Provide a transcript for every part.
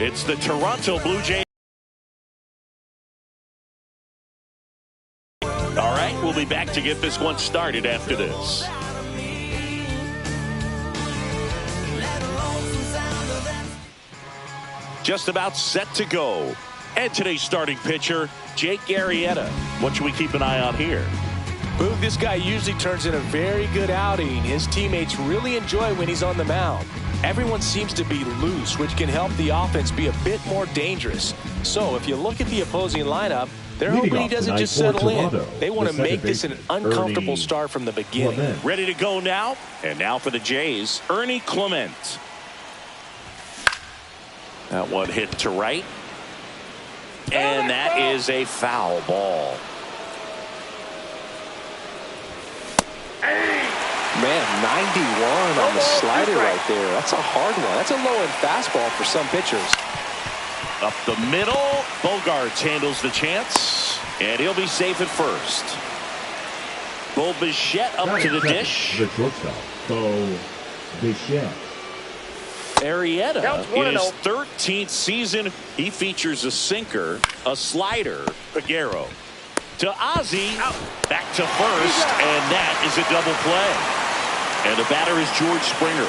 It's the Toronto Blue Jays. All right, we'll be back to get this one started after this. Just about set to go. And today's starting pitcher, Jake Arrieta. What should we keep an eye on here? Boog, this guy usually turns in a very good outing. His teammates really enjoy when he's on the mound. Everyone seems to be loose, which can help the offense be a bit more dangerous. So if you look at the opposing lineup, they're hoping he doesn't just settle in. They want to make this an uncomfortable start from the beginning. Ready to go now? And now for the Jays, Ernie Clement. That one hit to right. And that is a foul ball. Man, 91 on the slider right there. That's a hard one. That's a low-end fastball for some pitchers. Up the middle, Bogaerts handles the chance, and he'll be safe at first. Bo Bichette up to the dish. The shortstop, Bo Bichette. Arrieta, in his 13th season, he features a sinker, a slider, Peguero. To Ozzie, back to first, and that is a double play. And the batter is George Springer.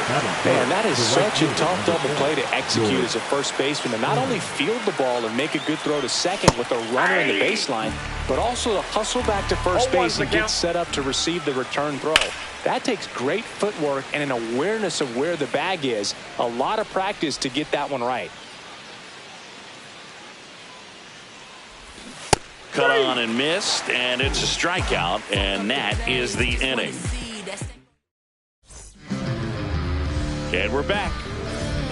Man, that is such a tough double play to execute as a first baseman. To not only field the ball and make a good throw to second with a runner in the baseline, but also to hustle back to first base and get set up to receive the return throw. That takes great footwork and an awareness of where the bag is. A lot of practice to get that one right. Cut on and missed, and it's a strikeout, and that is the inning. And we're back.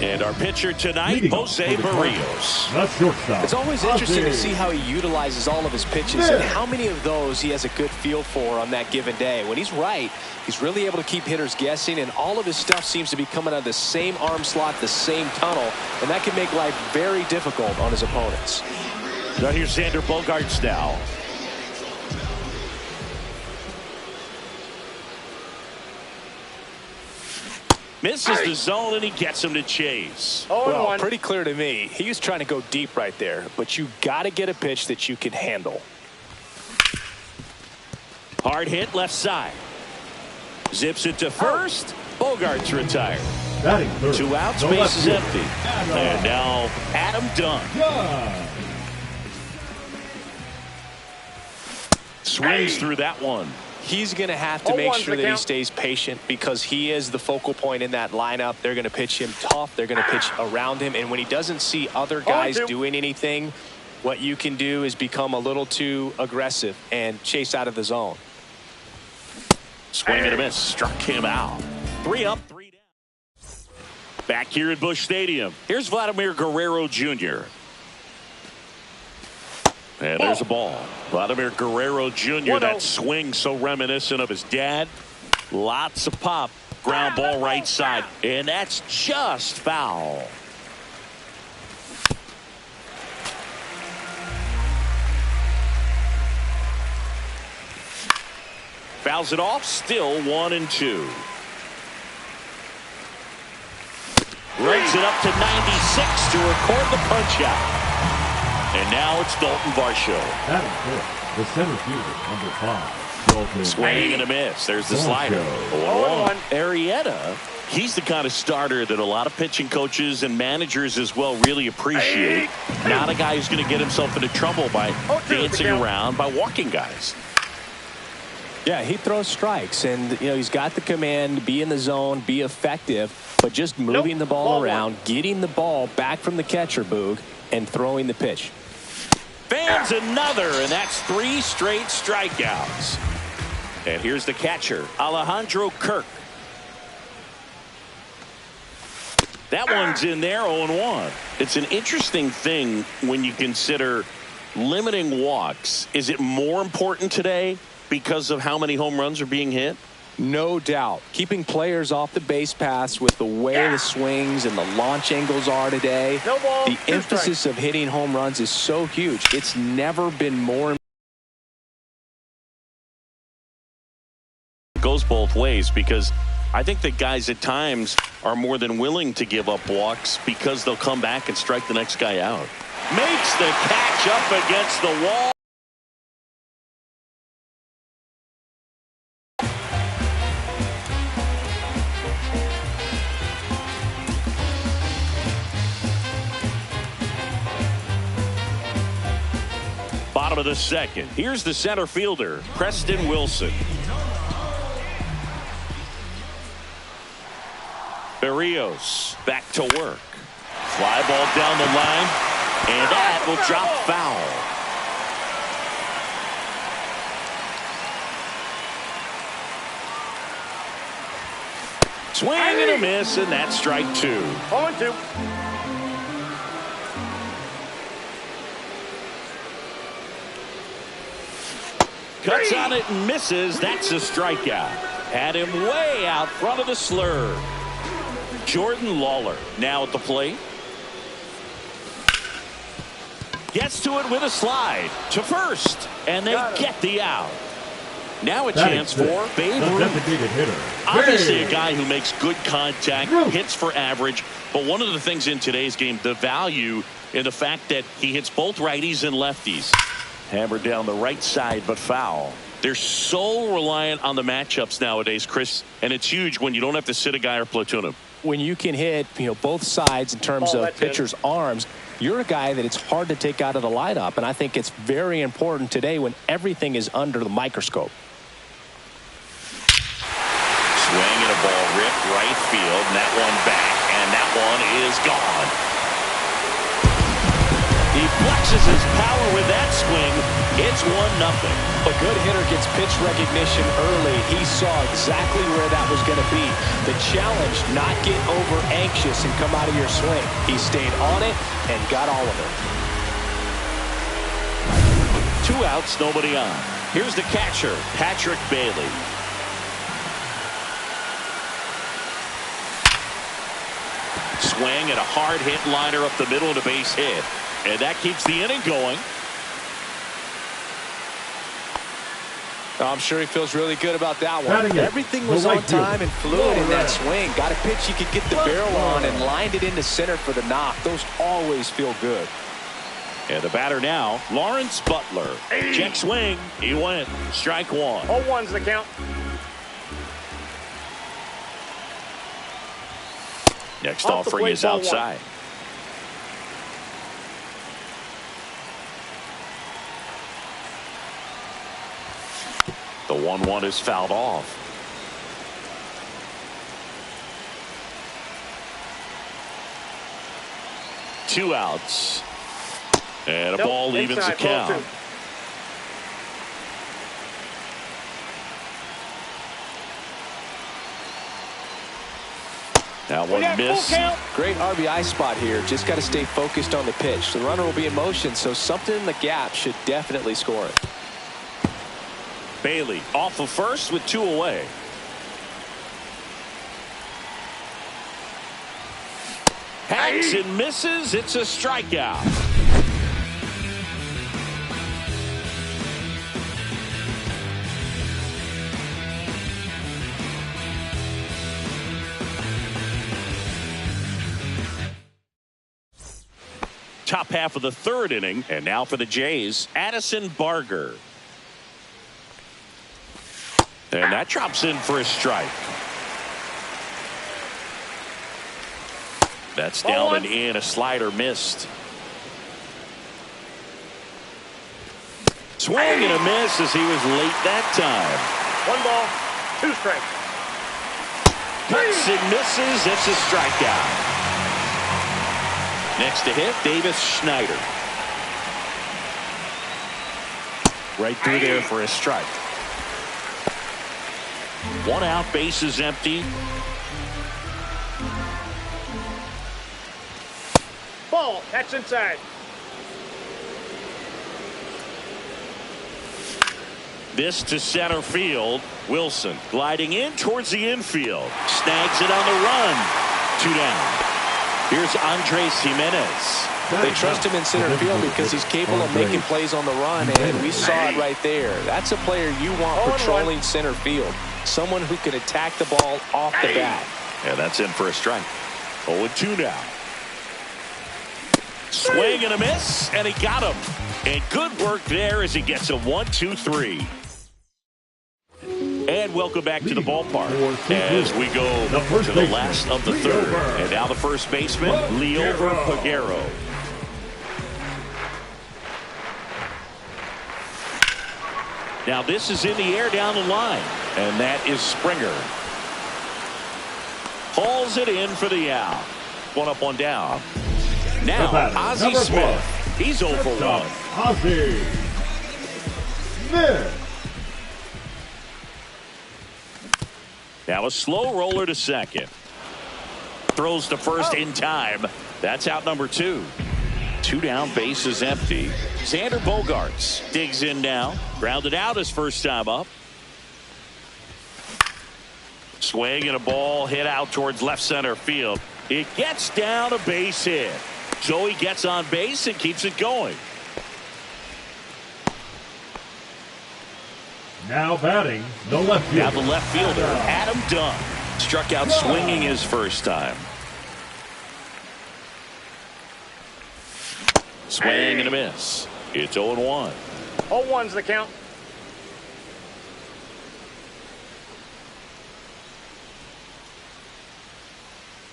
And our pitcher tonight, Jose Berrios. It's always interesting to see how he utilizes all of his pitches and how many of those he has a good feel for on that given day. When he's right, he's really able to keep hitters guessing, and all of his stuff seems to be coming out of the same arm slot, the same tunnel, and that can make life very difficult on his opponents. Now here's Xander Bogaerts now. Misses the zone, and he gets him to chase. Well, pretty clear to me. He was trying to go deep right there, but you got to get a pitch that you can handle. Hard hit left side. Zips it to first. Bogaerts retired. 2 outs, base is empty. And now Adam Dunn. Swings through that one. He's going to have to make sure that he stays patient because he is the focal point in that lineup. They're going to pitch him tough. They're going to pitch around him. And when he doesn't see other guys doing anything, what you can do is become a little too aggressive and chase out of the zone. Swing and a miss. Struck him out. 3 up, 3 down. Back here at Busch Stadium. Here's Vladimir Guerrero Jr. And there's a ball. Vladimir Guerrero Jr. That swing so reminiscent of his dad. Lots of pop. Ground ball right side. And that's just foul. Fouls it off. Still 1-2. Runs it up to 96 to record the punch out. And now it's Dalton Varsho. The center fielder, number 5. Dalton. Swing and a miss. There's the slider. 0-1. Arrieta, he's the kind of starter that a lot of pitching coaches and managers as well really appreciate. Not a guy who's going to get himself into trouble by dancing around, by walking guys. Yeah, he throws strikes, and he's got the command, be in the zone, be effective, but just moving the ball around, getting the ball back from the catcher, Boog, and throwing the pitch. Fans another, and that's 3 straight strikeouts. And here's the catcher, Alejandro Kirk. That one's in there, 0-1. It's an interesting thing when you consider limiting walks. Is it more important today because of how many home runs are being hit? No doubt. Keeping players off the base paths with the way the swings and the launch angles are today. The emphasis of hitting home runs is so huge. It's never been more goes both ways, because I think that guys at times are more than willing to give up walks because they'll come back and strike the next guy out. Makes the catch up against the wall. Bottom of the second. Here's the center fielder, Preston Wilson. Berrios back to work. Fly ball down the line, and that will drop foul. Swing and a miss, and that's strike 2. 0-2. Cuts on it and misses. That's a strikeout. Had him way out front of the slur. Jordan Lawler now at the plate. Gets to it with a slide to first, and they get the out. Now a chance for Babe Ruth. Obviously a guy who makes good contact, hits for average, but one of the things in today's game, the value in the fact that he hits both righties and lefties. Hammered down the right side, but foul. They're so reliant on the matchups nowadays, Chris, and it's huge when you don't have to sit a guy or platoon him. When you can hit, both sides in terms of pitchers' arms, you're a guy that it's hard to take out of the lineup, and I think it's very important today when everything is under the microscope. Swing and a ball ripped right field, and that one back, and that one is gone. He flexes his power with that swing. It's 1-0. A good hitter gets pitch recognition early. He saw exactly where that was going to be. The challenge, not get over anxious and come out of your swing. He stayed on it and got all of it. 2 outs, nobody on. Here's the catcher, Patrick Bailey. Swing and a hard hit liner up the middle and a base hit. And that keeps the inning going. I'm sure he feels really good about that one. Everything was on time and fluid in that swing. Got a pitch he could get the barrel on and lined it into center for the knock. Those always feel good. And the batter now, Lawrence Butler. Check swing. He went. Strike 1. 0-1's the count. Next offering is outside. The 1-1 is fouled off. Two outs. And a ball evens the count. That one missed. Great RBI spot here. Just got to stay focused on the pitch. The runner will be in motion, so something in the gap should definitely score it. Bailey off of first with 2 away. Hacks and misses. It's a strikeout. Top half of the 3rd inning, and now for the Jays, Addison Barger. And that drops in for a strike. That's down and in. A slider missed. Swing and a miss as he was late that time. 1 ball, 2 strikes. Cuts and misses. It's a strikeout. Next to hit, Davis Schneider. Right through there for a strike. 1 out, base is empty. Ball, that's inside. This to center field. Wilson gliding in towards the infield. Snags it on the run. 2 down. Here's Andres Gimenez. They trust him in center field because he's capable of making plays on the run, and we saw it right there. That's a player you want patrolling center field. someone who can attack the ball off the bat. And that's in for a strike. 0-2 now. Swing and a miss, and he got him. And good work there as he gets a 1-2-3. And welcome back to the ballpark as we go to the last of the third. And now the first baseman, Liover Peguero. Now this is in the air down the line, and that is Springer. Hauls it in for the out. One up, one down. Now Ozzie Smith. He's 0 for 1. Ozzie Smith. Now a slow roller to second. Throws to first in time. That's out number 2. 2 down, base is empty. Xander Bogaerts digs in now. Grounded out his first time up. Swing and a ball hit out towards left center field. It gets down a base hit. Joey gets on base and keeps it going. Now batting the left fielder. Now the left fielder, Adam Dunn. Struck out swinging his first time. Swing and a miss. It's 0-1. 0-1's the count.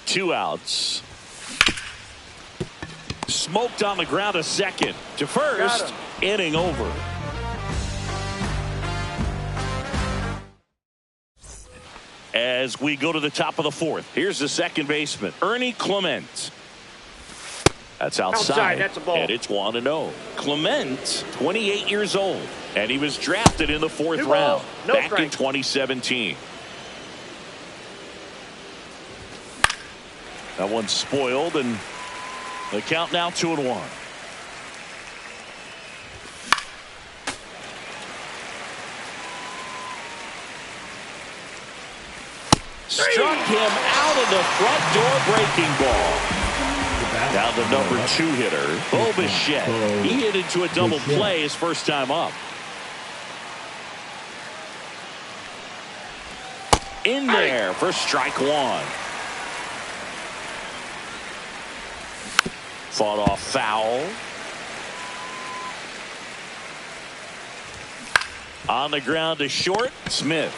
Two outs. Smoked on the ground a second. To first. Inning over. As we go to the top of the fourth, here's the second baseman, Ernie Clement. That's outside. That's a ball. And it's 1-0. Clement, 28 years old, and he was drafted in the fourth round back in 2017. That one's spoiled, and the count now 2-1. Struck him out of the front door breaking ball. Now the number 2 hitter, Bo Bichette. He hit into a double play his first time up. In there for strike 1. Fought off foul. On the ground to short, Smith.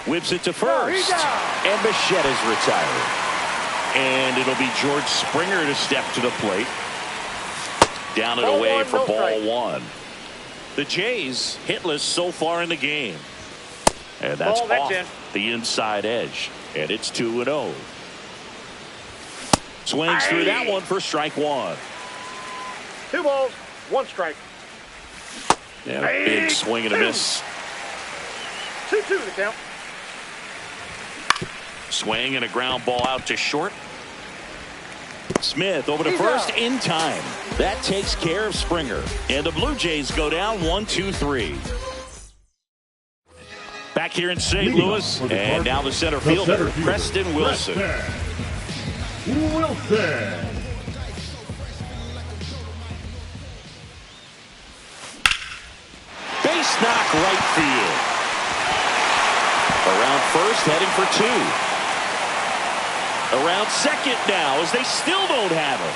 Whips it to first. And Bichette is retired. And it'll be George Springer to step to the plate. Down and away for ball 1. The Jays hitless so far in the game. And that's off the inside edge. And it's 2-0. Swings through that one for strike 1. 2 balls, 1 strike. And a big swing and a miss. 2-2 the count. Swing and a ground ball out to short. Smith over to first in time. That takes care of Springer. And the Blue Jays go down 1-2-3. Back here in St. Louis. And now the center fielder, Preston Wilson. Base knock right field. Around first, heading for 2. Around second now as they still don't have him.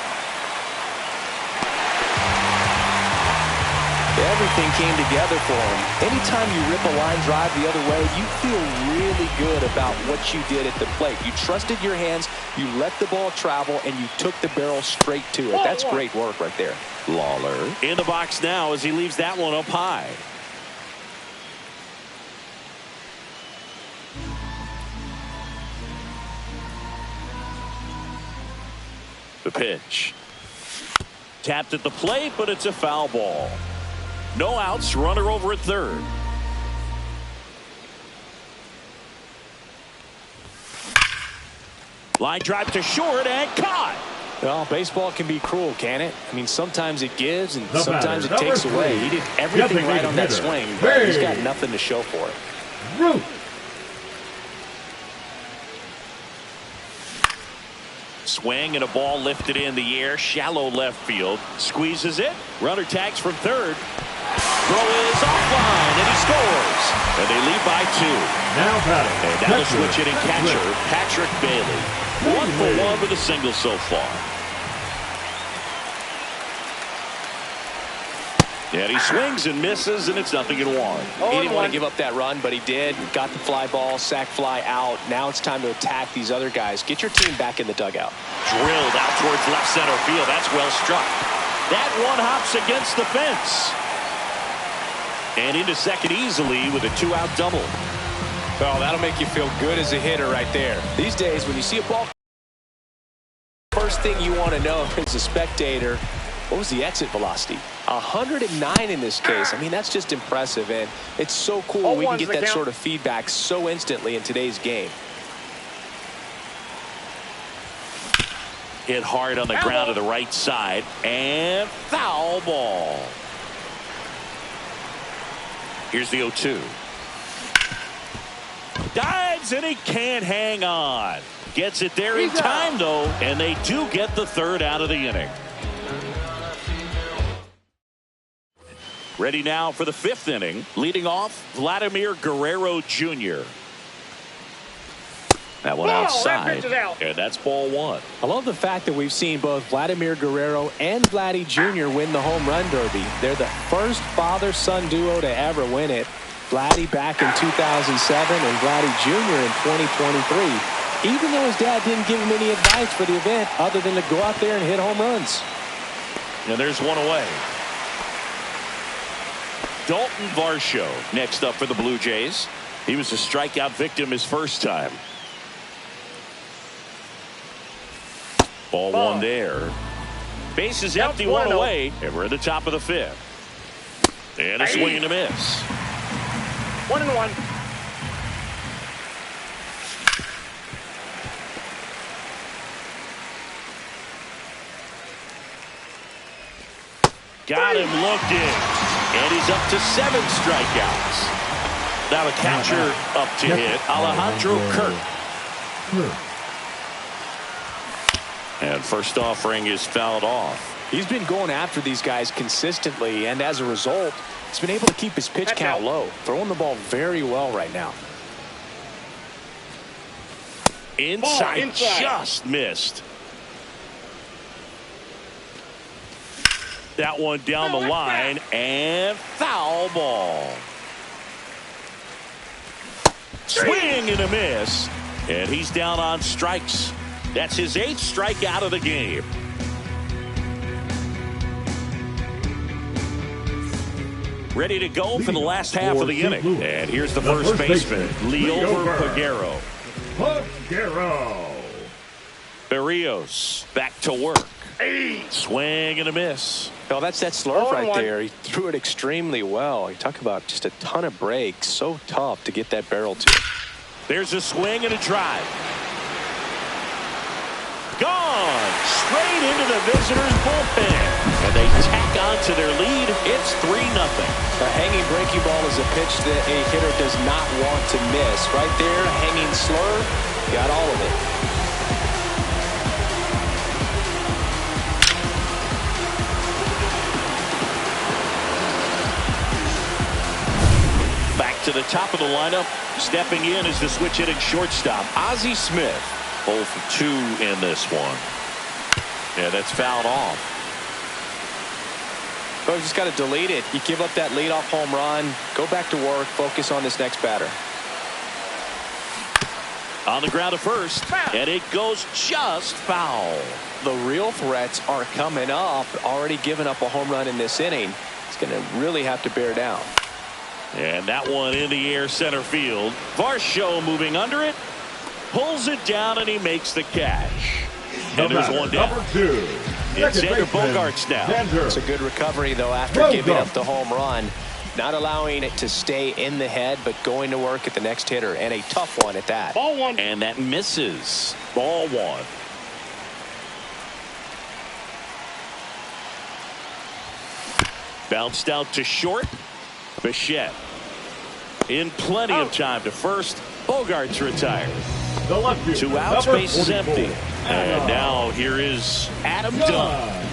Everything came together for him. Anytime you rip a line drive the other way, you feel really good about what you did at the plate. You trusted your hands, you let the ball travel, and you took the barrel straight to it. That's great work right there. Lawler in the box now as he leaves that one up high. The pitch. Tapped at the plate, but it's a foul ball. No outs, runner over at third. Line drive to short and caught. Well, baseball can be cruel, can it? I mean, sometimes it gives and sometimes it takes away. He did everything right on that swing, but he's got nothing to show for it. Swing and a ball lifted in the air, shallow left field. Squeezes it. Runner tags from third. throw is offline, and he scores. And they lead by 2. Now batting. And now the switch hitting catcher, Patrick Bailey. 1 for 1 with a single so far. And he swings and misses, and it's 0-1. He didn't want to give up that run, but he did. Got the fly ball, sac fly out. Now it's time to attack these other guys. Get your team back in the dugout. Drilled out towards left center field. That's well struck. That one hops against the fence. And into second easily with a 2-out double. Well, that'll make you feel good as a hitter right there. These days, when you see a ball, first thing you want to know as a spectator, what was the exit velocity? 109 in this case. I mean, that's just impressive, and it's so cool we can get that sort of feedback so instantly in today's game. Hit hard on the ground to the right side, and foul ball. Here's the 0-2. Dives, and he can't hang on. Gets it there in time, though, and they do get the 3rd out of the inning. Ready now for the 5th inning. Leading off, Vladimir Guerrero Jr. That one outside, and that's ball 1. I love the fact that we've seen both Vladimir Guerrero and Vladdy Jr. win the home run derby. They're the first father-son duo to ever win it. Vladdy back in 2007 and Vladdy Jr. in 2023. Even though his dad didn't give him any advice for the event other than to go out there and hit home runs. And there's one away. Dalton Varsho next up for the Blue Jays. He was a strikeout victim his first time. Ball 1 there. Base is empty, 1 away, and we're at the top of the 5th. And a swing and a miss. 1-1. Got him looking, and he's up to 7 strikeouts. Now the catcher up to hit, Alejandro Kirk. And first offering is fouled off. He's been going after these guys consistently, and as a result, he's been able to keep his pitch count low. Throwing the ball very well right now. Inside. Just missed. That one down the line, and foul ball. Swing and a miss, and he's down on strikes. That's his 8th strikeout of the game. Ready to go for the last half of the inning. And here's the first baseman, Liover Peguero. Berrios back to work. Swing and a miss. Well, that's that slurve right there. He threw it extremely well. You talk about just a ton of breaks. So tough to get that barrel to. There's a swing and a drive. Gone straight into the visitors' bullpen. And they tack on to their lead. It's 3-0. A hanging breaking ball is a pitch that a hitter does not want to miss. Right there, hanging slurve, got all of it. To the top of the lineup, stepping in is the switch hitting shortstop, Ozzie Smith. 0 for 2 in this one. Yeah, that's fouled off. Well, you just got to delete it. You give up that leadoff home run, go back to work, focus on this next batter. On the ground to first, and it goes just foul. The real threats are coming up. Already given up a home run in this inning. It's going to really have to bear down. And that one in the air center field. Varsho moving under it. Pulls it down and he makes the catch. And there's one down. Number 2. It's Xander Bogaerts now. It's a good recovery though after giving up the home run. Not allowing it to stay in the head, but going to work at the next hitter, and a tough one at that. Ball 1. And that misses. Ball 1. Bounced out to short. Bichette in plenty of time to first. Bogaerts retired. 2 outs, base is empty. And now here is Adam Dunn.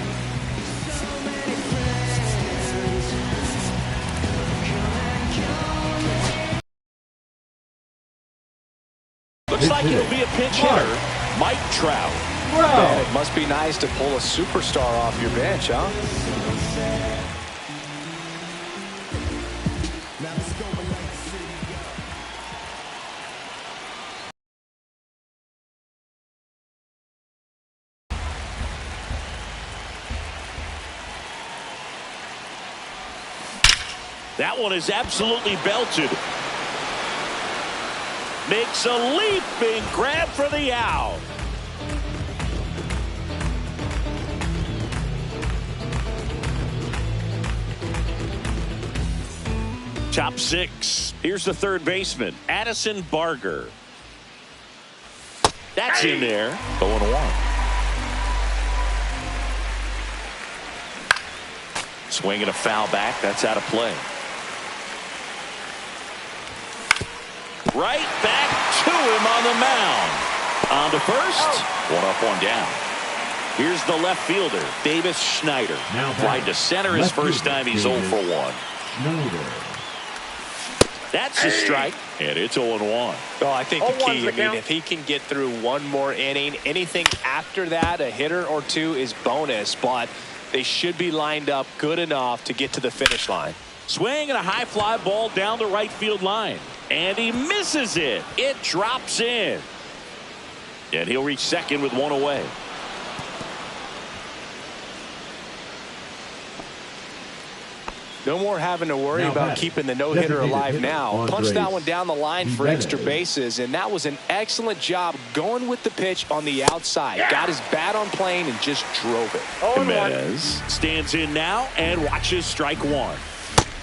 Looks like it'll be a pinch hitter, Mike Trout. Man, it must be nice to pull a superstar off your bench, huh? That one is absolutely belted. Makes a leaping grab for the out. Top six. Here's the third baseman, Addison Barger. That's in there. 0-1. Swinging a foul back. That's out of play. Right back to him on the mound. On to first. One up, one down. Here's the left fielder, Davis Schneider. Fly to center his first time. He's 0 for 1. That's a strike, and it's 0-1. Oh, I think the key, if he can get through one more inning, anything after that, a hitter or two is bonus, but they should be lined up good enough to get to the finish line. Swing and a high fly ball down the right field line. And he misses it. It drops in. And he'll reach second with one away. No more having to worry about keeping the no-hitter alive now. Punched that one down the line for extra bases, and that was an excellent job going with the pitch on the outside. Got his bat on plane and just drove it. Jimenez stands in now and watches strike one.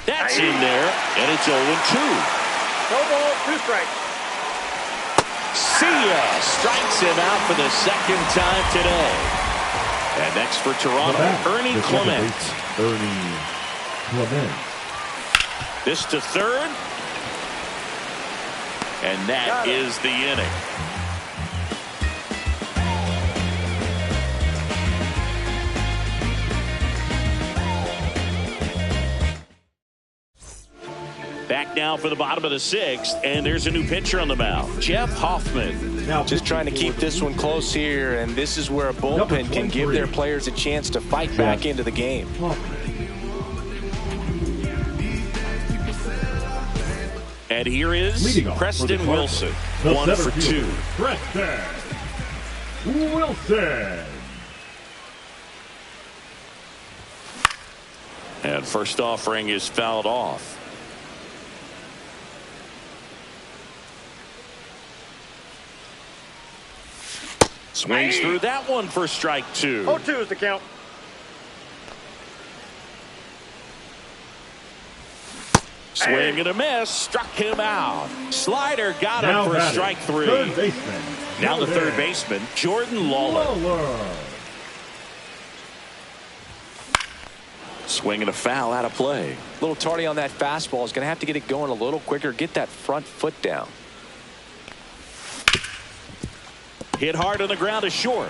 That's in there, and it's 0-2. No ball, 2 strikes. See ya. Strikes him out for the second time today. And next for Toronto, Ernie Clement. This to third. And that is the inning. Back now for the bottom of the 6th, and there's a new pitcher on the mound, Jeff Hoffman. Just trying to keep this one close here, and this is where a bullpen can give their players a chance to fight back into the game. And here is Preston Wilson, 1 for 2. Preston Wilson. And first offering is fouled off. Swings through that one for strike 2. 0-2 is the count. Swing and a miss. Struck him out. Slider got him for strike 3. Now the third baseman, Jordan Lawler. Swing and a foul out of play. A little tardy on that fastball. Is going to have to get it going a little quicker. Get that front foot down. Hit hard on the ground to short.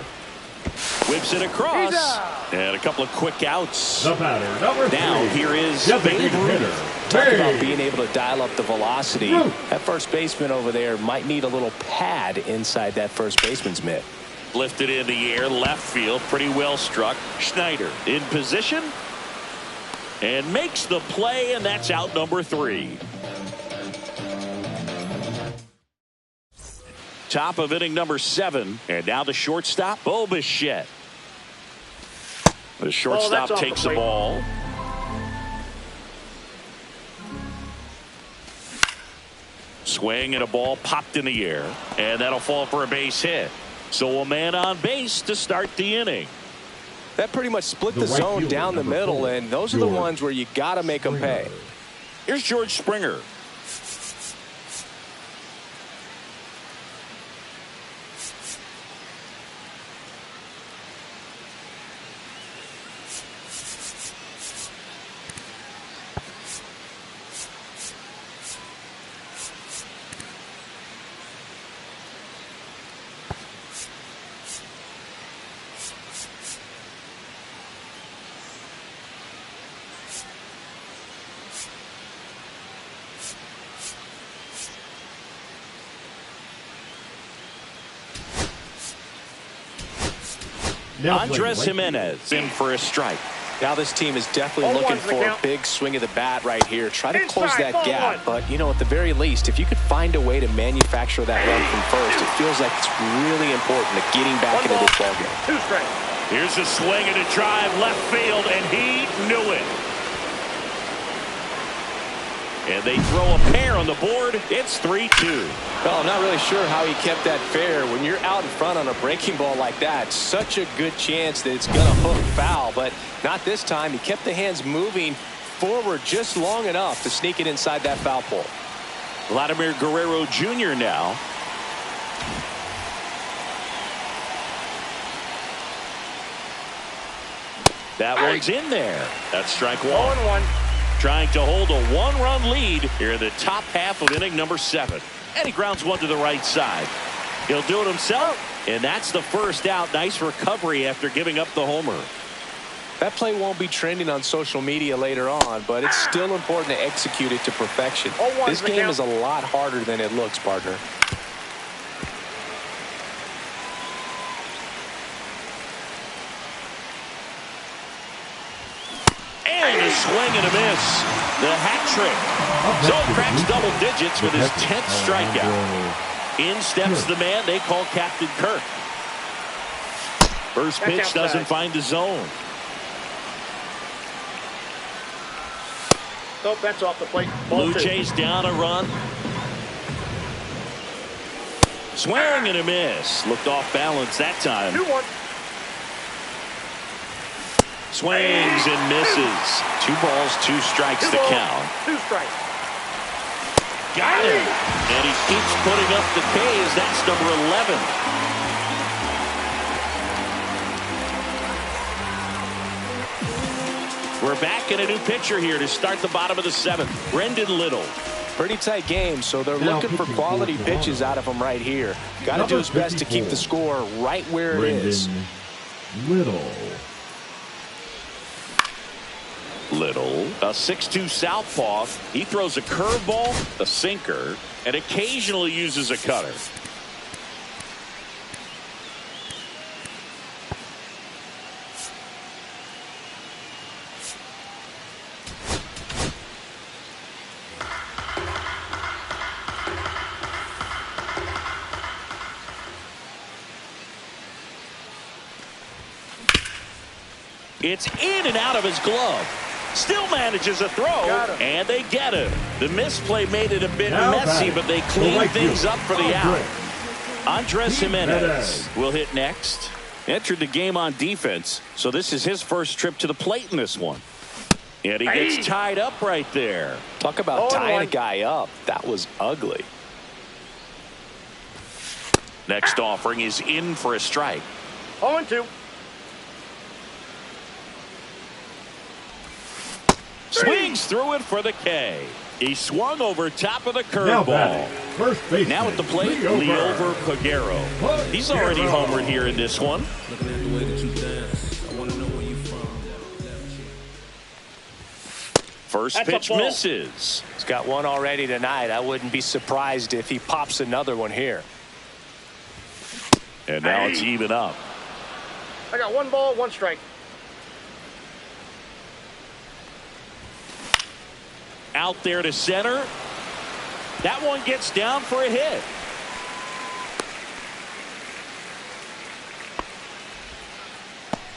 Whips it across. And a couple of quick outs. The batter, number 3. Now here is Babe Ruth. Talk about being able to dial up the velocity. That first baseman over there might need a little pad inside that first baseman's mitt. Lifted in the air, left field, pretty well struck. Schneider in position and makes the play, and that's out number 3. Top of inning number 7, and now the shortstop, Bo Bichette. The shortstop takes the ball. Swing and a ball popped in the air, and that'll fall for a base hit. So a man on base to start the inning. That pretty much split the zone down the middle, and those are the ones where you got to make them pay. Here's George Springer. Andres Jimenez in for a strike. Now this team is definitely looking for a big swing of the bat right here. Try to close that gap. But, you know, at the very least, if you could find a way to manufacture that run from first, it feels like it's really important to getting back into this ballgame. 2 strikes. Here's a swing and a drive left field, and he knew it. And they throw a pair on the board. It's 3-2. Well, I'm not really sure how he kept that fair. When you're out in front on a breaking ball like that, such a good chance that it's going to hook foul. But not this time. He kept the hands moving forward just long enough to sneak it inside that foul pole. Vladimir Guerrero Jr. now. That one's in there. That's strike 1. 0-1. Trying to hold a 1-run lead here in the top half of inning number 7. And he grounds one to the right side. He'll do it himself, and that's the first out. Nice recovery after giving up the homer. That play won't be trending on social media later on, but it's still important to execute it to perfection. This game is a lot harder than it looks, partner. And a swing and a miss. The hat trick. So cracks double digits with his 10th strikeout. In steps the man they call Captain Kirk. First pitch doesn't find the zone. Nope, that's off the plate. Blue Jays down a run. Swing and a miss. Looked off balance that time. 2-1. Swings and misses. 2 balls, 2 strikes to count. 2 strikes. Got him. And he keeps putting up the K's. That's number 11. We're back in a new pitcher here to start the bottom of the 7th. Brendan Little. Pretty tight game, so they're looking for quality pitches out of him right here. Got to do his best to keep the score right where it is. Little, a 6'2 southpaw. He throws a curveball, a sinker, and occasionally uses a cutter. It's in and out of his glove. Still manages a throw, and they get him. The misplay made it a bit messy, but they clean things up for the out. Andres Jimenez will hit next. Entered the game on defense, so this is his first trip to the plate in this one. And he gets tied up right there. Talk about tying a guy up. That was ugly. Next offering is in for a strike. 0-2. Swings through it for the K. He swung over top of the curveball. Now at the plate, Liover Peguero. He's already homered here in this one. First pitch misses. He's got one already tonight. I wouldn't be surprised if he pops another one here. And now it's even up. I got 1 ball, 1 strike. Out there to center. That one gets down for a hit.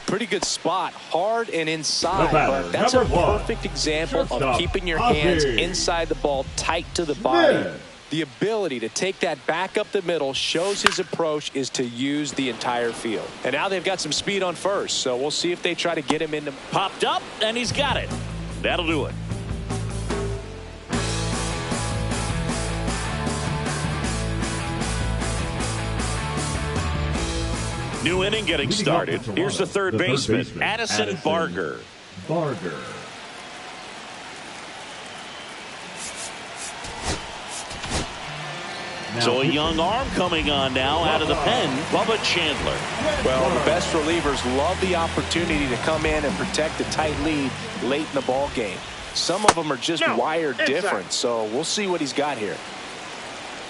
Pretty good spot, hard and inside, but that's a perfect example of keeping your hands inside the ball, tight to the body. The ability to take that back up the middle shows his approach is to use the entire field. And now they've got some speed on first, so we'll see if they try to get him into. Popped up, and he's got it. That'll do it. New inning getting started. Here's the third baseman, Addison Barger. So a young arm coming on now out of the pen, Bubba Chandler. Well, the best relievers love the opportunity to come in and protect a tight lead late in the ball game. Some of them are just wired different, so we'll see what he's got here.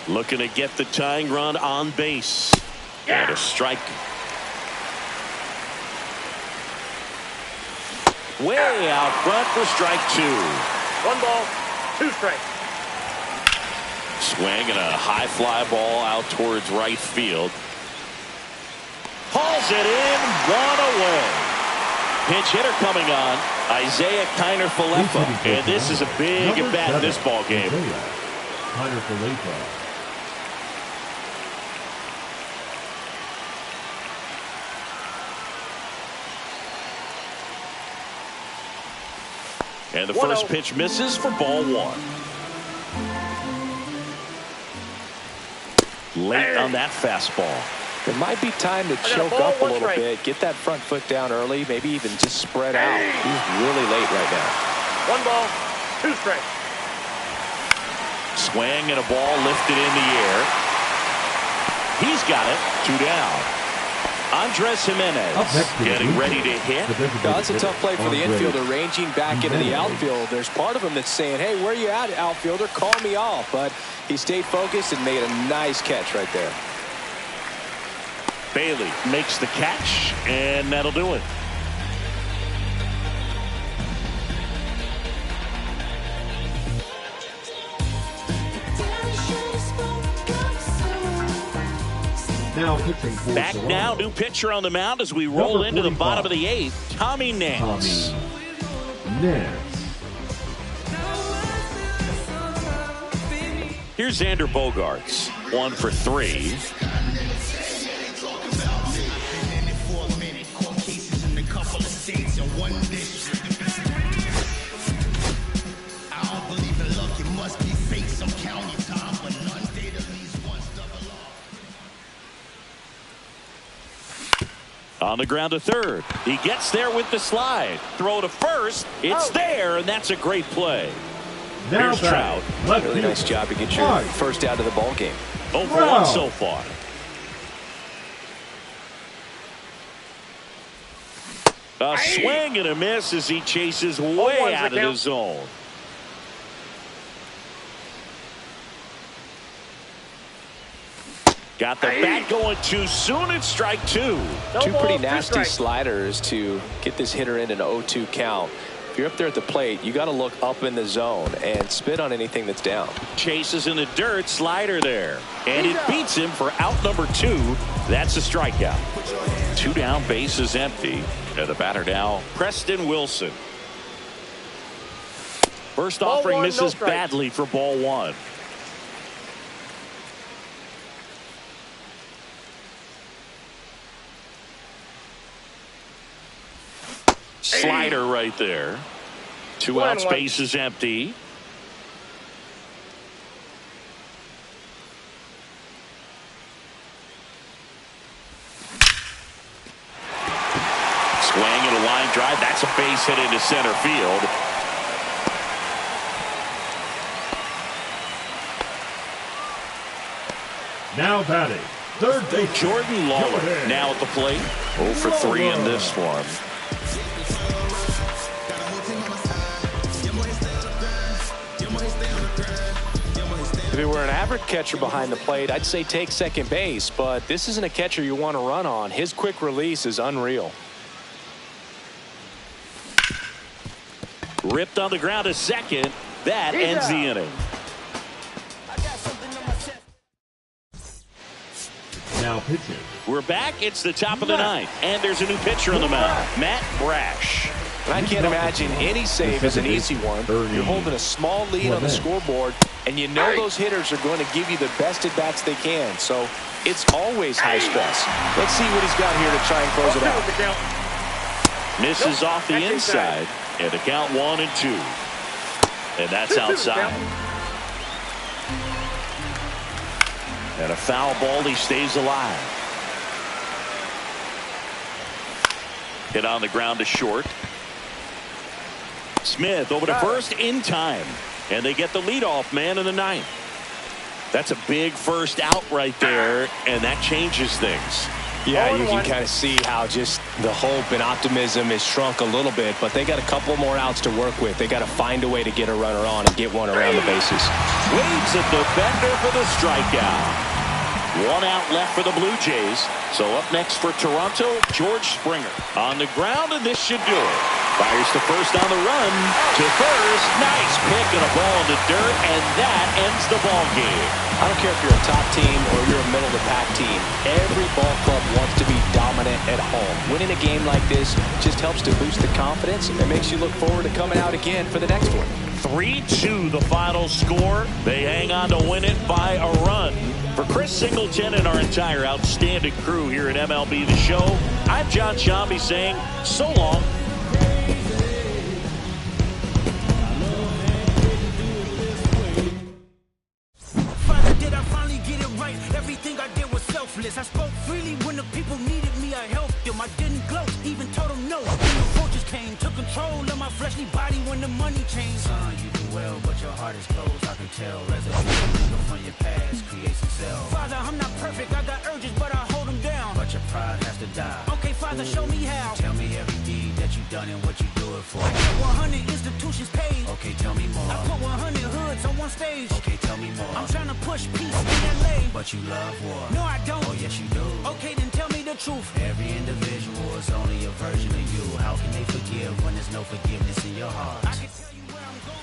Looking to get the tying run on base. And a strike. Way out front for strike 2. 1 ball, 2 strikes. Swing and a high fly ball out towards right field. Hauls it in, 1 away. Pinch hitter coming on, Isaiah Kiner-Falefa. And this is a big at bat in this ball game. Kiner-Falefa. And the first pitch misses for ball 1. Late on that fastball. It might be time to choke up a little bit, get that front foot down early, maybe even just spread out. He's really late right now. 1 ball, 2 strikes. Swing and a ball lifted in the air. He's got it. 2 down. Andres Gimenez getting ready to hit. That's a tough play for the infielder, ranging back into the outfield. There's part of him that's saying, hey, where you at, outfielder? Call me off. But he stayed focused and made a nice catch right there. Bailey makes the catch, and that'll do it. Now pitching for Back Toronto. now, new pitcher on the mound as we roll into the bottom of the 8th. Tommy Nance. Here's Xander Bogaerts. 1 for 3. On the ground to third. He gets there with the slide. Throw to first. It's there, and that's a great play. Now Here's Trout. Really nice job to get your first out of the ball game. 0 for 1 so far. A swing and a miss as he chases way out of the zone. Got the bat going too soon. It's strike 2. Two pretty nasty sliders to get this hitter in an 0-2 count. If you're up there at the plate, you got to look up in the zone and spit on anything that's down. Chases in the dirt, slider there. And it beats him for out number 2. That's a strikeout. 2 down, base is empty. And the batter now, Preston Wilson. First offering misses badly for ball 1. Slider right there. 2 outs, base is empty. Swing and a line drive. That's a base hit into center field. Now batting, third base. Jordan Lawler now at the plate. 0 for 3 in this one. If it were an average catcher behind the plate, I'd say take second base, but this isn't a catcher you want to run on. His quick release is unreal. Ripped on the ground to second. That ends the inning. Now pitching. We're back. It's the top of the 9th, and there's a new pitcher on the mound, Matt Brash. And I can't imagine any save is an easy one. You're holding a small lead on the scoreboard, and you know those hitters are going to give you the best at-bats they can. So it's always high stress. Let's see what he's got here to try and close it out. Misses off the inside, and the count 1 and 2. And that's outside. And a foul ball, he stays alive. Hit on the ground to short. Smith over to first in time. And they get the leadoff man in the 9th. That's a big first out right there, and that changes things. Yeah, you can kind of see how just the hope and optimism is shrunk a little bit, but they got a couple more outs to work with. They got to find a way to get a runner on and get one around the bases. Waves at the bender for the strikeout. 1 out left for the Blue Jays. So up next for Toronto, George Springer. On the ground, and this should do it. Fires to first on the run. To first. Nice pick and a ball in the dirt, and that ends the ball game. I don't care if you're a top team or you're a middle-of-the-pack team. Every ball club wants to be dominant at home. Winning a game like this just helps to boost the confidence and makes you look forward to coming out again for the next one. 3-2 the final score. They hang on to win it by a run. For Chris Singleton and our entire outstanding crew here at MLB The Show, I'm John Shambi saying so long. Father, did I finally get it right? Everything I did was selfless. I spoke freely when the people needed me. I helped them. I didn't gloat, even told them no. When the vultures came, took control of my fleshly body when the money changed. Son, you do well, but your heart is closed. I can tell. Residue from your past creates itself. Father, I'm not perfect. I got urges, but I hold them down. But your pride has to die. Okay, Father, show me how. Tell me every deed that you done and what you do it for. I got 100 institutions paid. Okay, tell me more. I put 100 hoods on one stage. Okay, tell me more. I'm trying to push peace in LA. But you love war. No, I don't. Oh, yes, you do. Okay, then tell me the truth. Every individual is only a version of you. How can they forgive when there's no forgiveness in your heart? I can tell you where I'm going.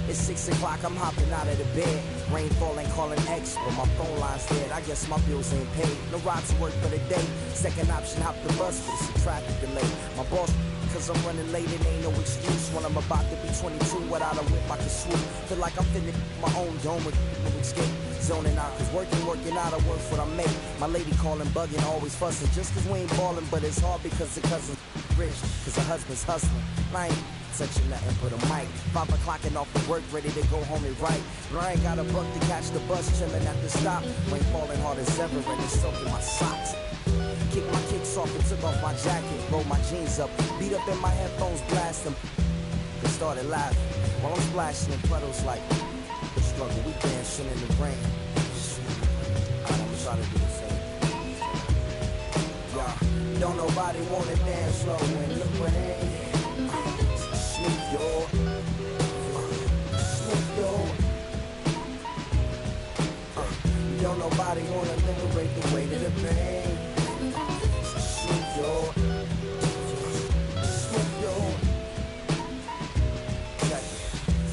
It's 6 o'clock, I'm hopping out of the bed. Rain falling, calling X, but my phone line's dead. I guess my bills ain't paid. No ride to work for the day. Second option, hop the bus, but it's a traffic delay. My boss, cause I'm running late, it ain't no excuse. When I'm about to be 22, without a whip, I can swoop. Feel like I'm finna my own dome with no escape. Zoning out, cause working out, I work what I make. My lady calling, bugging, always fussing. Just cause we ain't ballin', but it's hard because the cousin's rich. Cause her husband's hustling. I ain't touching nothing but a mic. 5 o'clock and off of work, ready to go home and write. But I ain't got a buck to catch the bus, chillin' at the stop. Rain falling hard as ever and it's soaking my socks. Kick my kicks off and took off my jacket. Roll my jeans up, beat up in my headphones, blast them. They started laughing while I'm splashing in puddles like the struggle. We dancing in the rain. I'm gonna try to do the same. nobody wanna dance slow in the rain. Snoop Dogg, Snoop Dogg. Don't nobody wanna liberate the weight of the pain. Snoop Dogg, Snoop Dogg.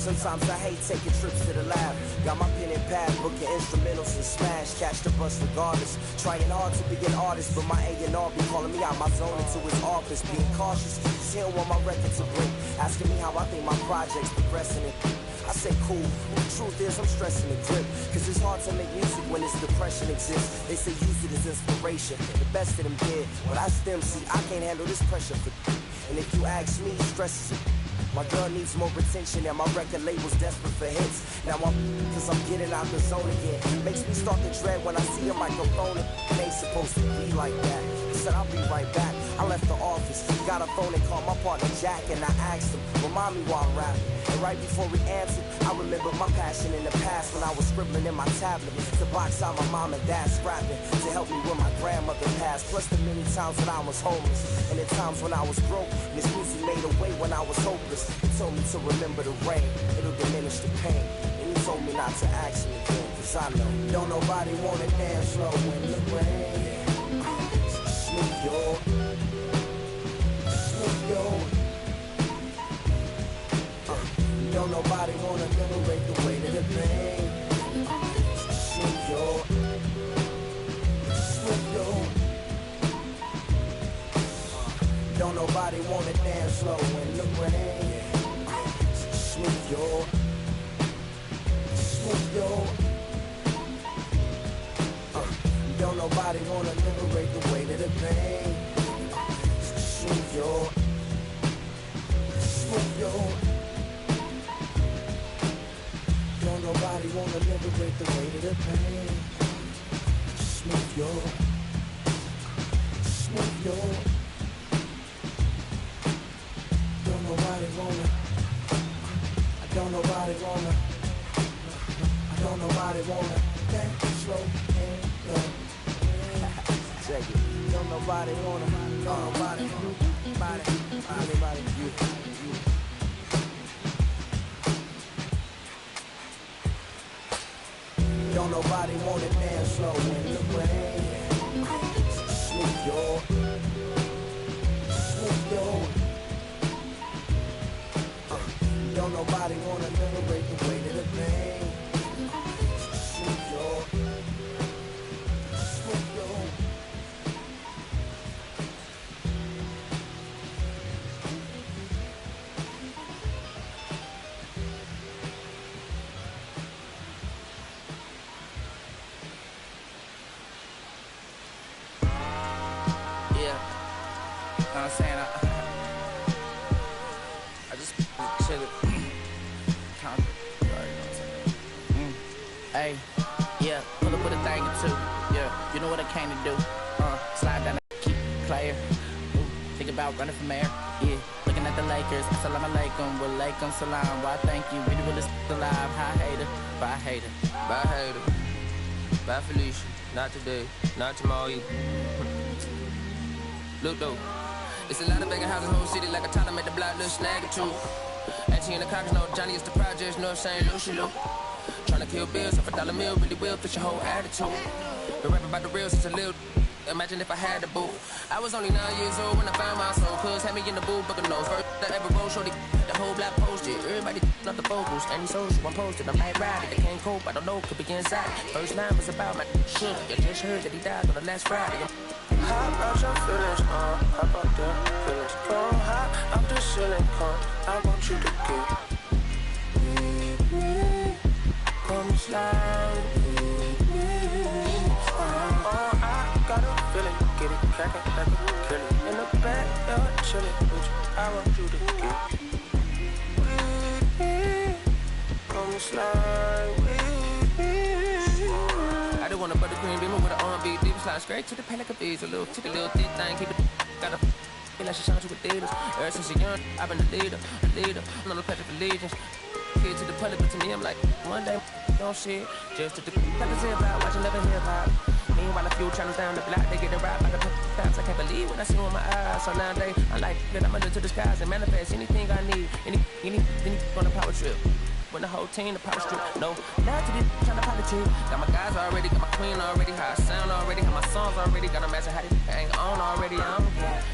Sometimes I hate taking trips to the lab. Got my pen and pad, booking instrumentals and smash. Catch the bus regardless. Trying hard to be an artist, but my A&R be calling me out my zone into his office. Being cautious, cause he don't want my record to break. Asking me how I think my project's progressing. I say cool, but the truth is I'm stressing the grip. Cause it's hard to make music when this depression exists. They say use it as inspiration, the best of them did. But I still see I can't handle this pressure for. And if you ask me, stress is it. My girl needs more attention and my record label's desperate for hits. Now I'm cause I'm getting out the zone again. Makes me start to dread when I see a microphone. It ain't supposed to be like that. He said I'll be right back. I left the office, got a phone and called my partner Jack, and I asked him, remind me while I'm rapping. And right before he answered, I remembered my passion in the past when I was scribbling in my tablet to box out my mom and dad scrapping to help me when my grandmother passed. Plus the many times when I was homeless and the times when I was broke. This music made a way when I was hopeless. He told me to remember the rain, it'll diminish the pain. And he told me not to ask me again, cause I know don't nobody wanna dance slow in the rain. Snoop Dogg, Snoop Dogg. Don't nobody wanna liberate the weight of the pain. Snoop Dogg, Snoop Dogg. Don't nobody wanna dance slow in the rain. Snoop Dogg, Snoop Dogg. Don't nobody wanna liberate the weight of the pain. Snoop Dogg, Snoop Dogg. Don't nobody wanna liberate the weight of the pain. Snoop Dogg, Snoop Dogg. Don't nobody wanna. I don't nobody wanna. I don't nobody wanna dance slow and go. Check it. Don't nobody wanna. Don't nobody wanna. Anybody. You. Don't nobody wanna dance slow in the rain. Snoop Dogg, Snoop Dogg. Don't nobody wanna liberate the weight of the pain. Snoop Dogg, Snoop Dogg. Yeah, know what I'm saying? I just chill it. Hey, yeah, pull up with a thing or two. Yeah, you know what I came to do. Slide down the keep player. Ooh, think about running from air. Yeah, looking at the Lakers. Assalamu alaikum, wa alaikum salam. Why thank you, we the realest alive. Hi hater, bye hater. Bye hater, bye Felicia. Not today, not tomorrow either. Look though, it's a lot of begging houses in the whole city like a toddler made the block little snag or two. Angie and the cockers know Johnny is the projects, know what I'm saying? Lucy Lou. Tryna kill bills off $1 meal, really will fit your whole attitude. Been rapping about the real since a little. Imagine if I had the boot. I was only 9 years old when I found my soul. Cuz had me in the booth, booking nose. First that ever rolled, shorty, the whole block posted. Everybody up the vocals, any social, I'm posted. I'm like riding, I can't cope, I don't know, could be inside. First line was about my sugar. You just heard that he died on the last Friday. How about your feelings, how about them feelings? Come high, I'm the ceiling, come, I want you to get with me. Come slide with me. I got a feeling, get it crackin' like a killer. In the back, chillin' with you, I want you to get with me. Come slide with me. I don't want a buttercream beamer with an R&B deep slide straight to the pen like a bees. A little ticky, little thick thing, keep it. Got a feel like she shines with Adidas. Ever since a young, I've been a leader. I'm not a pledge of allegiance. Kid to the public, but to me, I'm like, one day, don't shit. Just to the like I said about watching, never hear about. Meanwhile, a few channels down the block, they get a ride by the paths. I can't believe what I see with my eyes. So nowadays, I like that I'm under to the skies and manifest anything I need. Any on a power trip. When the whole team, the power strip. No, now to this, trying to power trip. Got my guys already, got my queen already, how I sound already, how my songs already, got them asking how they hang on already.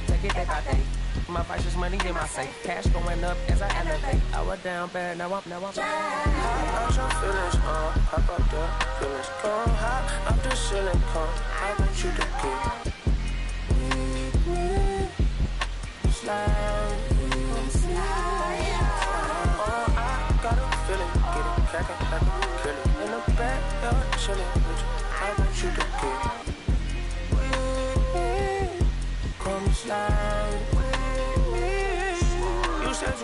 Take it day by day. My vice is money in my safe. Cash going up as I elevate. I was down bad, now I'm back. Hop out your feelings, hop out the feelings. Come high, up the ceiling, come. I want you to get slide. Oh, I got a feeling, get it cracking like a killer. In the backyard, chilling with you. I want you to get come slide. You said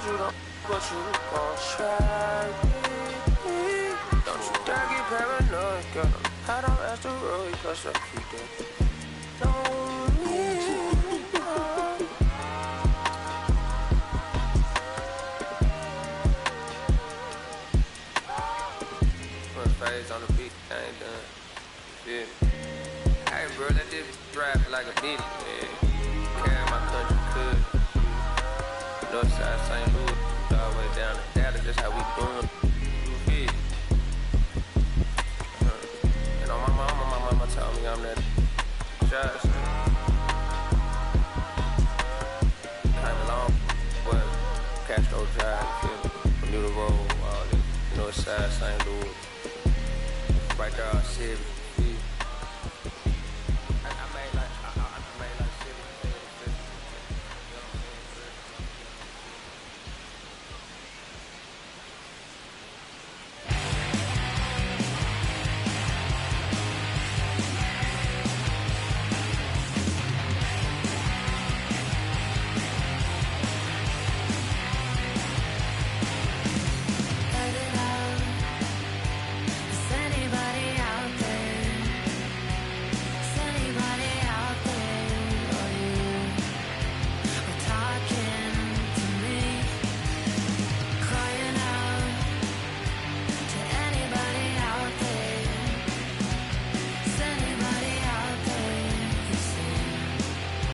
you don't, but you gon' try. Don't you dare get paranoid, girl. I don't ask the road, cause I keep that. Don't need you. Put phase on the beat, I ain't done. Yeah. Hey, bro, let this drive like a ditty, man. Carry my country good. Northside St. Louis, all the way down to Dallas, that's how we doing.